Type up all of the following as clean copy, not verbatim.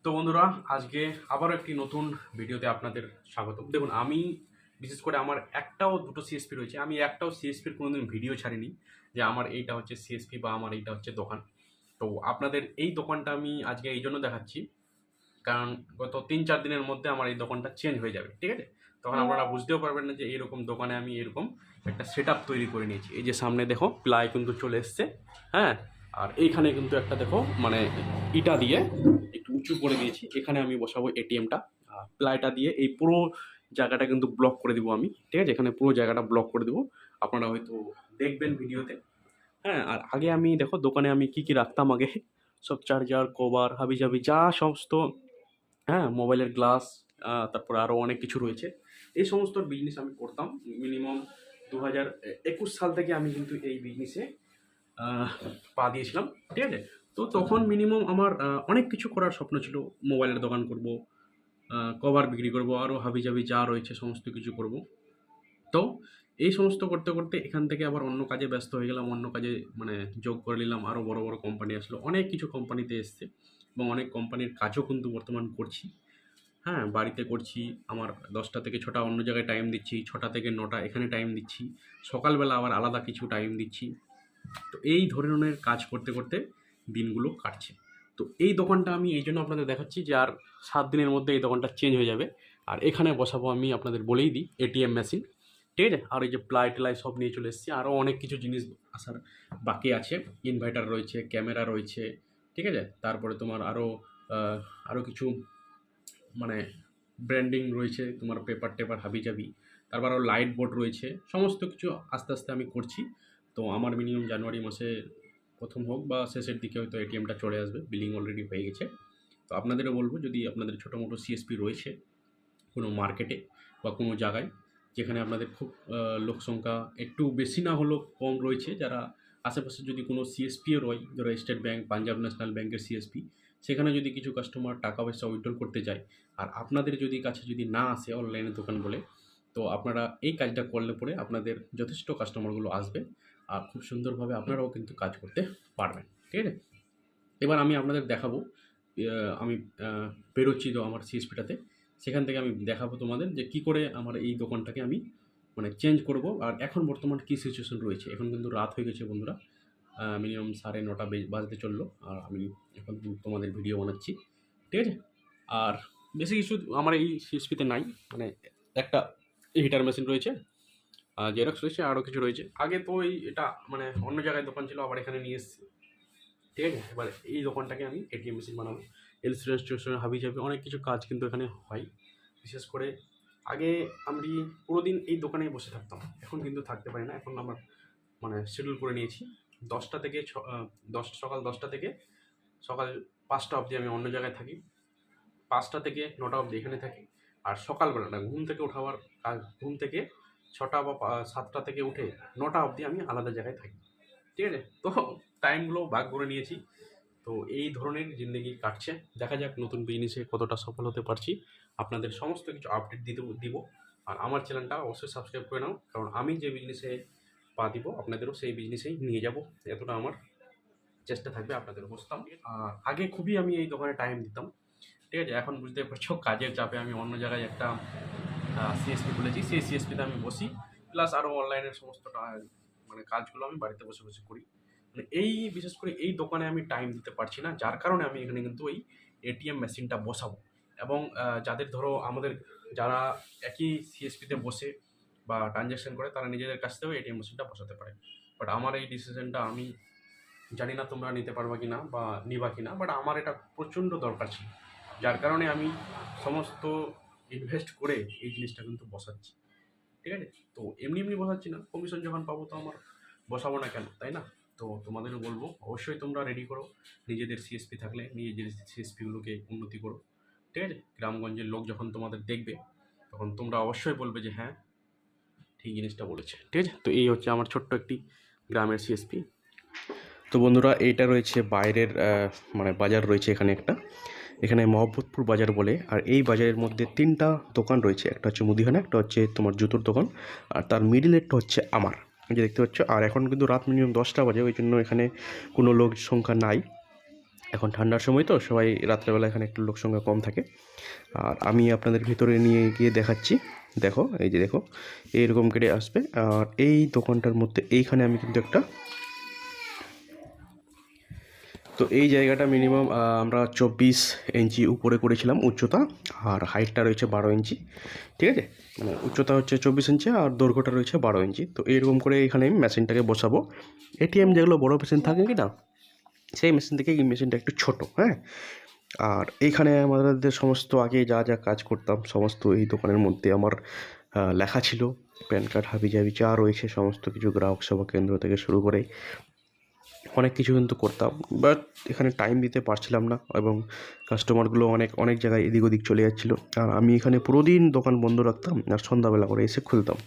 তো বন্ধুরা, আজকে আবারও একটি নতুন ভিডিওতে আপনাদের স্বাগতম। দেখুন, আমি বিশেষ করে আমার একটাও দুটো সিএসপি রয়েছে। আমি একটাও সিএসপির কোনোদিন ভিডিও ছাড়িনি যে আমার এইটা হচ্ছে সিএসপি বা আমার এইটা হচ্ছে দোকান। তো আপনাদের এই দোকানটা আমি আজকে এই জন্য দেখাচ্ছি, কারণ গত ৩-৪ দিনের মধ্যে আমার এই দোকানটা চেঞ্জ হয়ে যাবে, ঠিক আছে? তখন আপনারা বুঝতেও পারবেন না যে এইরকম দোকানে আমি এরকম একটা সেট আপ তৈরি করে নিয়েছি। এই যে সামনে দেখো প্লাই কিন্তু চলে এসছে, হ্যাঁ। আর এইখানে কিন্তু একটা দেখো মানে ইটা দিয়ে একটু উঁচু করে দিয়েছি, এখানে আমি বসাবো এটিএমটা। প্লাইটা দিয়ে এই পুরো জায়গাটা কিন্তু ব্লক করে দিব আমি, ঠিক আছে? এখানে পুরো জায়গাটা ব্লক করে দেবো, আপনারা হয়তো দেখবেন ভিডিওতে। হ্যাঁ, আর আগে আমি দেখো দোকানে আমি কি কি রাখতাম আগে, সব চার্জার, কভার, হাবিজাবি যা সমস্ত, হ্যাঁ, মোবাইলের গ্লাস, তারপরে আরও অনেক কিছু রয়েছে। এই সমস্ত বিজনেস আমি করতাম মিনিমাম 2021 সাল থেকে আমি কিন্তু এই বিজনেসে পা দিয়েছিলাম, ঠিক আছে? তো তখন মিনিমাম আমার অনেক কিছু করার স্বপ্ন ছিল। মোবাইলের দোকান করব, কভার বিক্রি করব, আরও হাবিজাবি যা রয়েছে সমস্ত কিছু করব। তো এই সমস্ত করতে করতে এখান থেকে আবার অন্য কাজে ব্যস্ত হয়ে গেলাম, অন্য কাজে মানে যোগ করে নিলাম। আরও বড় বড় কোম্পানি আসলো, অনেক কিছু কোম্পানিতে এসছে এবং অনেক কোম্পানির কাজও কিন্তু বর্তমান করছি। হ্যাঁ, বাড়িতে করছি। আমার 10টা থেকে 6টা অন্য জায়গায় টাইম দিচ্ছি, 6টা থেকে 9টা এখানে টাইম দিচ্ছি, সকালবেলা আবার আলাদা কিছু টাইম দিচ্ছি। তো এই ধরনের কাজ করতে করতে দিনগুলো কাটছে। তো এই দোকানটা আমি এই জন্য আপনাদের দেখাচ্ছি যে আর 7 দিনের মধ্যে এই দোকানটা চেঞ্জ হয়ে যাবে। আর এখানে বসাবো আমি আপনাদের বলেই দিই এটিএম মেশিন, ঠিক আছে? আর এই যে প্লাই টেলাই সব নিয়ে চলে এসেছি, আরও অনেক কিছু জিনিস আসার বাকি আছে। ইনভার্টার রয়েছে, ক্যামেরা রয়েছে, ঠিক আছে? তারপরে তোমার আরও কিছু মানে ব্র্যান্ডিং রয়েছে, তোমার পেপার টেপার হাবিজাবি, তারপর আরও লাইট বোর্ড রয়েছে, সমস্ত কিছু আস্তে আস্তে আমি করছি। তো আমার মিনিমাম জানুয়ারি মাসে প্রথম হোক বা শেষের দিকে হয়তো এটিএমটা চলে আসবে, বিলিং অলরেডি হয়ে গেছে। তো আপনাদেরও বলবো, যদি আপনাদের ছোটো মোটো সিএসপি রয়েছে কোনো মার্কেটে বা কোনো জায়গায় যেখানে আপনাদের খুব লোক সংখ্যা একটু বেশি না হলেও কম রয়েছে, যারা আশেপাশে যদি কোনো সিএসপিও রয়, ধরো স্টেট ব্যাঙ্ক, পাঞ্জাব ন্যাশনাল ব্যাঙ্কের সিএসপি, সেখানে যদি কিছু কাস্টমার টাকা পয়সা উইথড্রল করতে যায় আর আপনাদের যদি কাছে যদি না আসে অনলাইনে দোকান বলে, তো আপনারা এই কাজটা করলে পরে আপনাদের যথেষ্ট কাস্টমারগুলো আসবে আর খুব সুন্দরভাবে আপনারাও কিন্তু কাজ করতে পারবেন, ঠিক আছে? এবার আমি আপনাদের দেখাবো, আমি বেরোচ্ছি তো আমার সিএসপিটাতে, সেখান থেকে আমি দেখাবো তোমাদের যে কী করে আমার এই দোকানটাকে আমি মানে চেঞ্জ করব। আর এখন বর্তমান কী সিচুয়েশন রয়েছে, এখন কিন্তু রাত হয়ে গেছে বন্ধুরা, মিনিমাম 9:30 বাজতে চললো আর আমি এখন তোমাদের ভিডিও বানাচ্ছি, ঠিক আছে? আর বেশি কিছু আমার এই সিএসপিতে নাই, মানে একটা হিটার মেশিন রয়েছে, জেরক্স রয়েছে, আরও কিছু রয়েছে। আগে তো এটা মানে অন্য জায়গায় দোকান ছিল, আবার এখানে নিয়ে এসেছি, ঠিক আছে? এবার এই দোকানটাকে আমি এটিএম মেশিন বানাবো, ইন্স্যুরেন্স টিন্স্যুরেন্স হাবিজাবি অনেক কিছু কাজ কিন্তু এখানে হয়। বিশেষ করে আগে আমি পুরো দিন এই দোকানেই বসে থাকতাম, এখন কিন্তু থাকতে পারি না। এখন আমার মানে শিডিউল করে নিয়েছি 10টা থেকে সকাল 10টা থেকে সকাল 5টা অবধি আমি অন্য জায়গায় থাকি, 5টা থেকে 9টা অবধি এখানে থাকি। আর সকালবেলাটা ঘুম থেকে ওঠাবার কাজ, ঘুম থেকে 6টা বা 7টা থেকে উঠে 9টা অবধি আমি আলাদা জায়গায় থাকি, ঠিক আছে? তো টাইমগুলো ভাগ করে নিয়েছি। তো এই ধরনের জিন্দগি কাটছে, দেখা যাক নতুন বিজনেসে কতটা সফল হতে পারছি। আপনাদের সমস্ত কিছু আপডেট দিব। আর আমার চ্যানেলটা অবশ্যই সাবস্ক্রাইব করে নাও, কারণ আমি যে বিজনেসে পা দিব আপনাদেরও সেই বিজনেসেই নিয়ে যাব, এতটা আমার চেষ্টা থাকবে। আপনাদের বসতাম আর আগে খুবই আমি এই দোকানে টাইম দিতাম, ঠিক আছে? এখন বুঝতে পারছো কাজের চাপে আমি অন্য জায়গায় একটা সিএসপি খুলেছি, সেই সিএসপিতে আমি বসি, প্লাস আরও অনলাইনের সমস্তটা মানে কাজগুলো আমি বাড়িতে বসে বসে করি। মানে এই বিশেষ করে এই দোকানে আমি টাইম দিতে পারছি না, যার কারণে আমি এখানে কিন্তু ওই এটিএম মেশিনটা বসাবো। এবং যাদের ধরো আমাদের যারা একই সিএসপিতে বসে বা ট্রানজ্যাকশন করে, তারা নিজেদের কাছ থেকেও এটিএম মেশিনটা বসাতে পারে। বাট আমার এই ডিসিশনটা আমি জানি না তোমরা নিতে পারবা কি না বা নিবা কি না, বাট আমার এটা প্রচণ্ড দরকার ছিল, যার কারণে আমি সমস্ত ইনভেস্ট করে এই জিনিসটা কিন্তু বসাচ্ছি, ঠিক আছে? তো এমনি এমনি বসাচ্ছি না, কমিশন যখন পাবো তো আমার বসাবো না কেন, তাই না? তো তোমাদেরও বলবো অবশ্যই তোমরা রেডি করো, নিজেদের সিএসপি থাকলে নিজেদের সিএসপিগুলোকে উন্নতি করো, ঠিক আছে? গ্রামগঞ্জের লোক যখন তোমাদের দেখবে তখন তোমরা অবশ্যই বলবে যে হ্যাঁ, ঠিক জিনিসটা বলেছে, ঠিক আছে? তো এই হচ্ছে আমার ছোট্ট একটি গ্রামের সিএসপি। তো বন্ধুরা, এইটা রয়েছে বাইরের মানে বাজার রয়েছে এখানে একটা, এখানে মহব্বতপুর বাজার বলে। আর এই বাজারের মধ্যে 3টা দোকান রয়েছে, একটা হচ্ছে মুদিখানা, একটা হচ্ছে তোমার জুতোর দোকান, আর তার মিডিলেরটা হচ্ছে আমার, যে দেখতে পাচ্ছ। আর এখন কিন্তু রাত মিনিমাম 10টা বাজে, ওই জন্য এখানে কোনো লোক সংখ্যা নাই। এখন ঠান্ডার সময় তো সবাই রাত্রেবেলা এখানে একটু লোক সংখ্যা কম থাকে। আর আমি আপনাদের ভিতরে নিয়ে গিয়ে দেখাচ্ছি। দেখো, এই যে দেখো, এইরকম করে আসবে। আর এই দোকানটার মধ্যে এইখানে আমি কিন্তু একটা, তো এই জায়গাটা মিনিমাম আমরা 24 ইঞ্চি উপরে করেছিলাম উচ্চতা, আর হাইটটা রয়েছে 12 ইঞ্চি। ঠিক আছে, মানে উচ্চতা হচ্ছে 24 ইঞ্চি আর দৈর্ঘ্যটা রয়েছে 12 ইঞ্চি। তো এইরকম করে এখানে আমি মেশিনটাকে বসাবো। এটিএম যেগুলো বড় মেশিন থাকে কি না, সেই মেশিন থেকে এই মেশিনটা একটু ছোট। হ্যাঁ, আর এইখানে আমাদের সমস্ত আগে যা যা কাজ করতাম সমস্ত এই দোকানের মধ্যে আমার লেখা ছিল। প্যান কার্ড হাবিজাবি যা রয়েছে সমস্ত কিছু, গ্রাহক সেবা কেন্দ্র থেকে শুরু করে অনেক কিছু কিন্তু করতাম। বাট এখানে টাইম দিতে পারছিলাম না, এবং কাস্টমারগুলো অনেক অনেক জায়গায় এদিক ওদিক চলে যাচ্ছিলো। আর আমি এখানে পুরো দিন দোকান বন্ধ রাখতাম আর সন্ধ্যাবেলা করে এসে খুলতাম।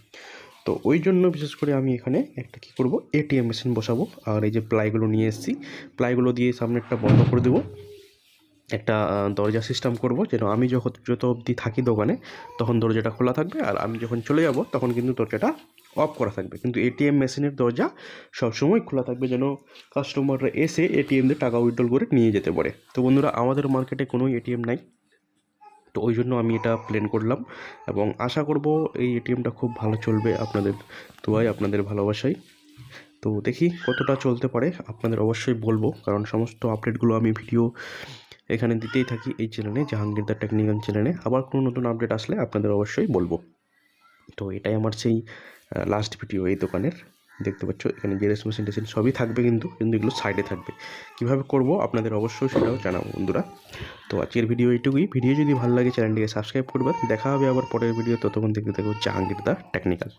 তো ওই জন্য বিশেষ করে আমি এখানে একটা কী করবো, এটিএম মেশিন বসাবো। আর এই যে প্লাইগুলো নিয়ে এসেছি, প্লাইগুলো দিয়ে সামনেরটা বন্ধ করে দেবো। একটা দরজা সিস্টেম করব, যেন আমি যত অবধি থাকি দোকানে তখন দরজাটা খোলা থাকবে, আর আমি যখন চলে যাব তখন কিন্তু দরজাটা অফ করা থাকবে। কিন্তু এটিএম মেশিনের দরজা সবসময় খোলা থাকবে, যেন কাস্টমাররা এসে এটিএম দিয়ে টাকা উইথড্রল করে নিয়ে যেতে পারে। তো বন্ধুরা, আমাদের মার্কেটে কোনো এটিএম নাই, তো ওই জন্য আমি এটা প্ল্যান করলাম, এবং আশা করব এই এটিএমটা খুব ভালো চলবে আপনাদের দোয়ায়, আপনাদের ভালোবাসায়। তো দেখি কতটা চলতে পারে, আপনাদের অবশ্যই বলবো, কারণ সমস্ত আপডেটগুলো আমি ভিডিও এখানে দিতেই থাকি এই চ্যানেলে, জাহাঙ্গীর দা টেকনিক্যাল চ্যানেলে। আবার কোনো নতুন আপডেট আসলে আপনাদের অবশ্যই বলবো। তো এটাই আমার সেই লাস্ট ভিডিও এই দোকানের। দেখতে পাচ্ছ এখানে জেরক্স মেশিন টেশিন সবই থাকবে, কিন্তু এগুলো সাইডে থাকবে। কীভাবে করব আপনাদের অবশ্যই সেটাও জানাবো বন্ধুরা। তো আজকের ভিডিও এইটুকুই। ভিডিও যদি ভালো লাগে চ্যানেলটিকে সাবস্ক্রাইব করবেন। দেখা হবে আবার পরের ভিডিও, ততক্ষণ দেখতে থাকবো জাহাঙ্গীর দা টেকনিক্যাল।